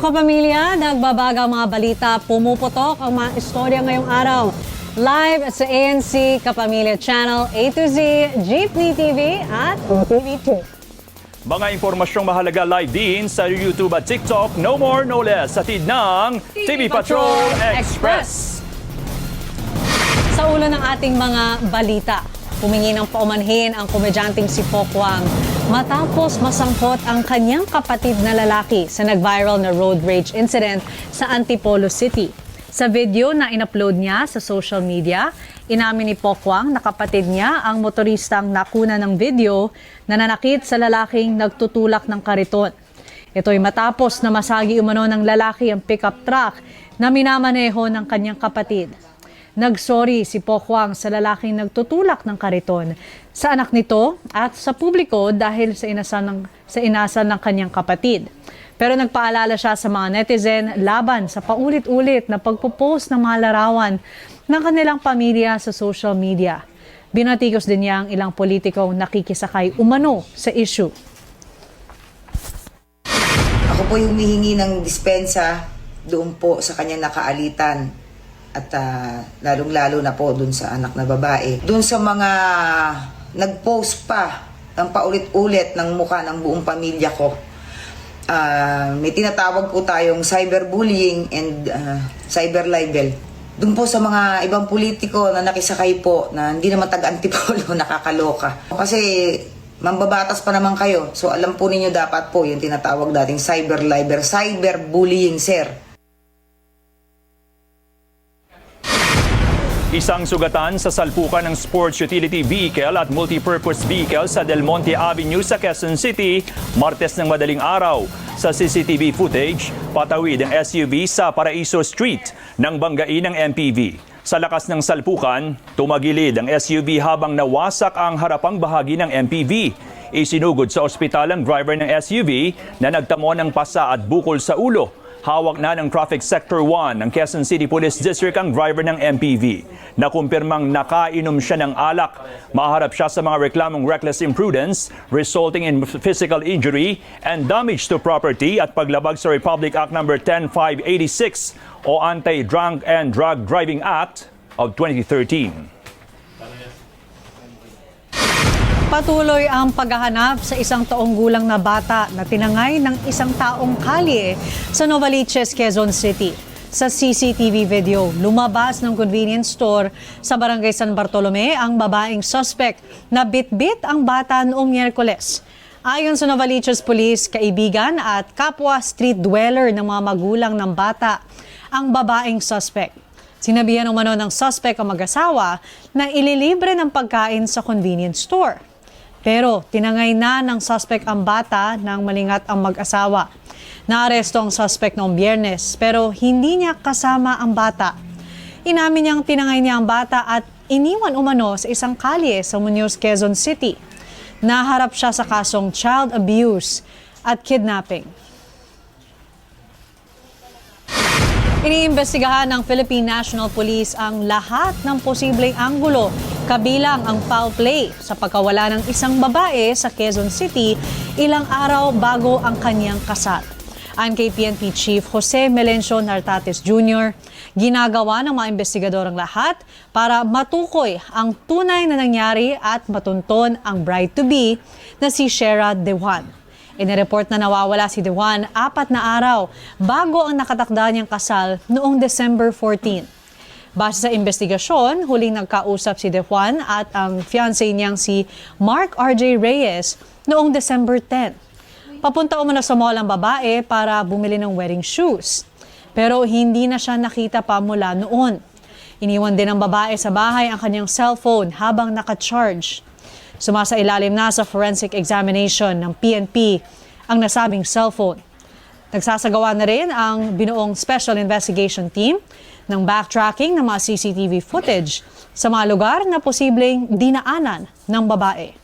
kapamilya, nagbabaga ang mga balita, pumuputok ang mga istorya ngayong araw. Live sa ANC Kapamilya Channel A to Z, Jeepney TV at OTV2. Mga impormasyong mahalaga live din sa YouTube at TikTok, no more, no less, sa tid ng TV Patrol Express. Sa ulo ng ating mga balita, humingi ng paumanhin ang komedyanteng si Pokwang matapos masangkot ang kanyang kapatid na lalaki sa nag-viral na road rage incident sa Antipolo City. Sa video na in-upload niya sa social media, inamin ni Pokwang na kapatid niya ang motoristang nakuna ng video na nanakit sa lalaking nagtutulak ng kariton. Ito'y matapos na masagi umano ng lalaki ang pickup truck na minamaneho ng kanyang kapatid. Nagsorry si Pokwang sa lalaking nagtutulak ng kariton, sa anak nito at sa publiko dahil sa inasal ng kanyang kapatid. Pero nagpaalala siya sa mga netizen laban sa paulit-ulit na pagpo-post ng mga larawan ng kanilang pamilya sa social media. Binatikos din niya ang ilang politikong nakikisakay umano sa issue. Ako po yung humihingi ng dispensa doon po sa kanyang nakaalitan. At lalong-lalo na po dun sa anak na babae. Dun sa mga nag-post pa ng paulit-ulit ng mukha ng buong pamilya ko. May tinatawag po tayong cyberbullying and cyber libel. Dun po sa mga ibang politiko na nakisakay po na hindi naman taga-Antipolo, nakakaloka. Kasi mambabatas pa naman kayo. So alam po ninyo dapat po yung tinatawag dating cyber libel, cyberbullying, sir. Isang sugatan sa salpukan ng sports utility vehicle at multipurpose vehicle sa Del Monte Avenue sa Quezon City, Martes ng madaling araw. Sa CCTV footage, patawid ang SUV sa Paraiso Street nang banggain ng MPV. Sa lakas ng salpukan, tumagilid ang SUV habang nawasak ang harapang bahagi ng MPV. Isinugod sa ospital ang driver ng SUV na nagtamo ng pasa at bukol sa ulo. Hawak na ng Traffic Sector 1 ng Quezon City Police District ang driver ng MPV. Nakumpirmang nakainom siya ng alak. Maharap siya sa mga reklamong reckless imprudence resulting in physical injury and damage to property at paglabag sa Republic Act No. 10586 o Anti-Drunk and Drug Driving Act of 2013. Patuloy ang paghahanap sa isang taong gulang na bata na tinangay ng isang taong kalye sa Novaliches, Quezon City. Sa CCTV video, lumabas ng convenience store sa Barangay San Bartolome ang babaeng suspect na bitbit ang bata noong Miyerkules. Ayon sa Novaliches Police, kaibigan at kapwa street dweller ng mga magulang ng bata ang babaeng suspect. Sinabihan umano ng suspect ang mag-asawa na ililibre ng pagkain sa convenience store. Pero tinangay na ng suspect ang bata nang malingat ang mag-asawa. Naaresto ang suspect noong Biyernes pero hindi niya kasama ang bata. Inamin niyang tinangay niya ang bata at iniwan umano sa isang kalye sa Muñoz, Quezon City. Naharap siya sa kasong child abuse at kidnapping. Iniimbestigahan ng Philippine National Police ang lahat ng posibleng anggulo kabilang ang foul play sa pagkawala ng isang babae sa Quezon City ilang araw bago ang kanyang kasal. Ayon kay PNP Chief Jose Melencio Nartates Jr., ginagawa ng mga investigador ang lahat para matukoy ang tunay na nangyari at matunton ang bride-to-be na si Shera De Juan. Inireport na nawawala si De Juan 4 na araw bago ang nakatakda niyang kasal noong December 14. Base sa investigasyon, huling nagkausap si De Juan at ang fiancé niyang si Mark R.J. Reyes noong December 10. Papunta umano sa mall ang babae para bumili ng wedding shoes. Pero hindi na siya nakita pa mula noon. Iniwan din ng babae sa bahay ang kanyang cellphone habang naka-charge. Sumasailalim na sa forensic examination ng PNP ang nasabing cellphone. Nagsasagawa na rin ang binuong Special Investigation Team ng backtracking ng mga CCTV footage sa mga lugar na posibleng dinaanan ng babae.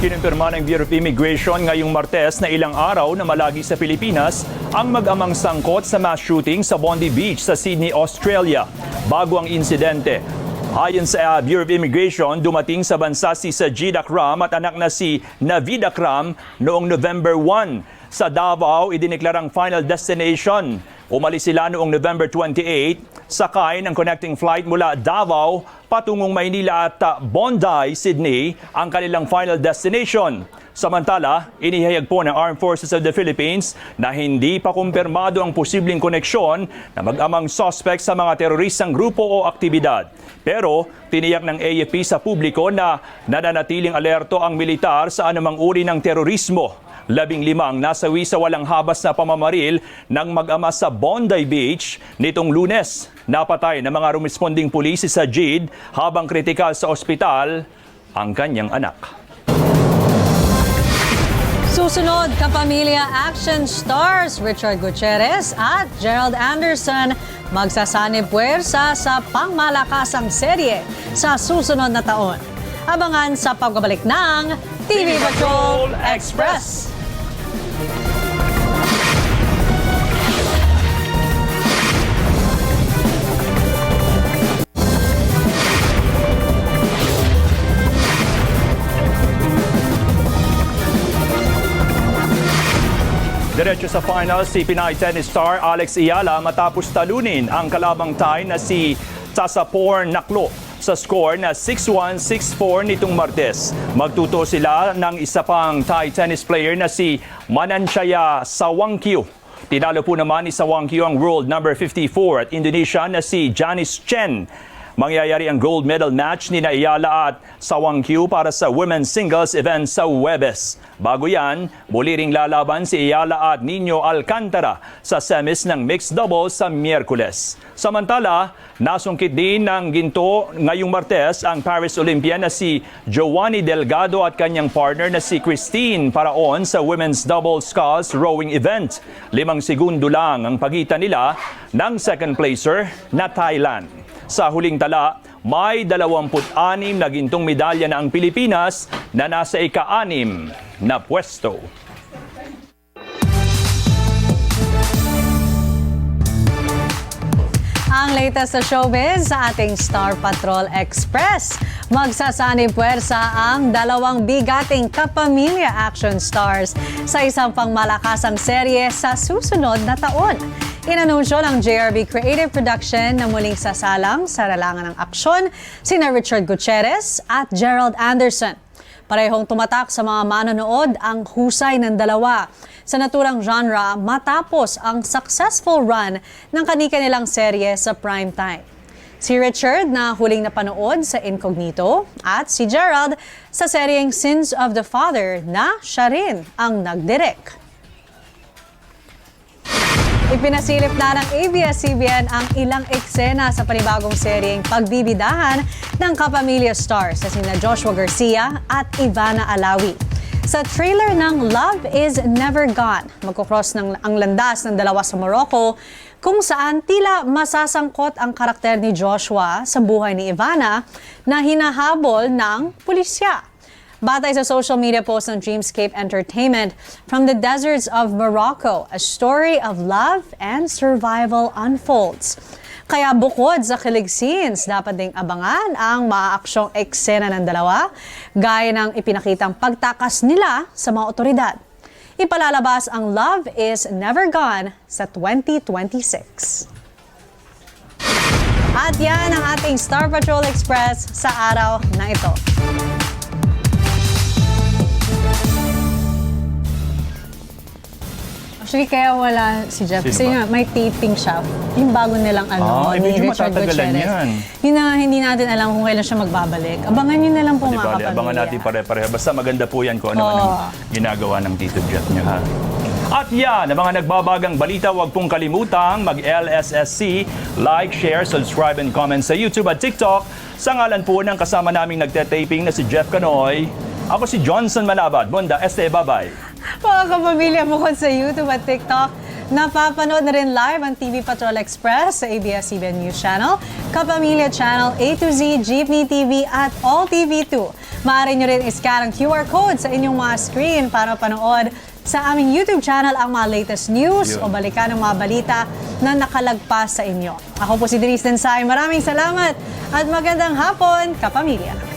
Kinumpirma ng Bureau of Immigration ngayong Martes na ilang araw na malagi sa Pilipinas ang mag-amang sangkot sa mass shooting sa Bondi Beach sa Sydney, Australia. Bago ang insidente, ayon sa Bureau of Immigration, dumating sa bansa si Sajid Akram at anak na si Navid Akram noong November 1. Sa Davao, idineklarang final destination. Umalis sila noong November 28, sakay ng connecting flight mula Davao patungong Maynila at Bondi, Sydney ang kanilang final destination. Samantala, inihayag po ng Armed Forces of the Philippines na hindi pa kumpirmado ang posibleng koneksyon na mag-amang suspect sa mga teroristang grupo o aktibidad. Pero tiniyak ng AFP sa publiko na nananatiling alerto ang militar sa anumang uri ng terorismo. 15 ang nasawi sa walang habas na pamamaril ng mag-ama sa Bondi Beach nitong Lunes. Napatay ng mga rumesponding pulisi sa JID habang kritikal sa ospital ang kanyang anak. Susunod, kapamilya action stars Richard Gutierrez at Gerald Anderson magsasanib puwersa sa pangmalakasang serye sa susunod na taon. Abangan sa pagbabalik ng TV Patrol Express. Diretso sa final si Pinay tennis star Alex Ayala matapos talunin ang kalabang Thai na si Sasapor Naklo sa score na 6-1, 6-4 nitong Martes. Magtuto sila ng isa pang Thai tennis player na si Mananchaya Sawangkyu. Tinalo po naman ni Sawangkyu ang world number 54 at Indonesia na si Janice Chen. Mangyayari ang gold medal match ni Ayala at Sawangkyu para sa women's singles event sa Huwebes. Bago yan, muli ring lalaban si Ayala at Nino Alcantara sa semis ng mixed doubles sa Miyerkules. Samantala, nasungkit din ng ginto ngayong Martes ang Paris Olympian na si Joanny Delgado at kanyang partner na si Christine Paraon sa women's doubles sculls rowing event. 5 segundo lang ang pagitan nila ng second placer na Thailand. Sa huling tala, may 26 na gintong medalya na ang Pilipinas na nasa ika-6 na pwesto. Ang latest sa showbiz sa ating Star Patrol Express. Magsasanib puwersa ang 2 bigating kapamilya action stars sa isang pangmalakasang serye sa susunod na taon. Inanunsyo ng JRB Creative Production na muling sasalang sa larangan ng aksyon sina Richard Gutierrez at Gerald Anderson. Parehong tumatak sa mga manonood ang husay ng dalawa sa naturang genre matapos ang successful run ng kani-kanilang serye sa primetime. Si Richard na huling napanood sa Incognito at si Gerald sa seryeng Sins of the Father na siya rin ang nagdirect. Ipinasilip na ng ABS-CBN ang ilang eksena sa panibagong seryeng pagbibidahan ng kapamilya stars sa sina Joshua Garcia at Ivana Alawi. Sa trailer ng Love is Never Gone, magkukross ang landas ng dalawa sa Morocco kung saan tila masasangkot ang karakter ni Joshua sa buhay ni Ivana na hinahabol ng pulisya. Batay sa social media post ng Dreamscape Entertainment, From the Deserts of Morocco, a story of love and survival unfolds. Kaya bukod sa kilig scenes, dapat ding abangan ang maaaksyong eksena ng dalawa, gaya ng ipinakitang pagtakas nila sa mga otoridad. Ipalalabas ang Love is Never Gone sa 2026. At yan ang ating Star Patrol Express sa araw na ito. Actually, kaya wala si Jeff. Sino Kasi ba? nga, may taping siya. Yung bago nilang ni medyo Richard matatagalan Gutierrez. yan. Yun na hindi natin alam kung kailan siya magbabalik. Abangan nyo na lang po Di mga bale, kapamilya. abangan natin pare-pareho. Basta maganda po yan kung ano man ang ginagawa ng Tito Jeff niya. Ha? At yan, ang mga nagbabagang balita, huwag pong kalimutang mag-LSSC, like, share, subscribe, and comment sa YouTube at TikTok. Sa ngalan po ng kasama naming nagtetaping na si Jeff Canoy, ako si Johnson Malabad. Bonda, bye-bye. Mga kapamilya, bukod sa YouTube at TikTok, napapanood na rin live ang TV Patrol Express sa ABS-CBN News Channel, Kapamilya Channel A to Z, Jeepney TV at All TV2. Maaari nyo rin iscan ang QR code sa inyong mga screen para panood sa aming YouTube channel ang mga latest news o balikan ng mga balita na nakalagpas sa inyo. Ako po si Denise Densay. Maraming salamat at magandang hapon, kapamilya.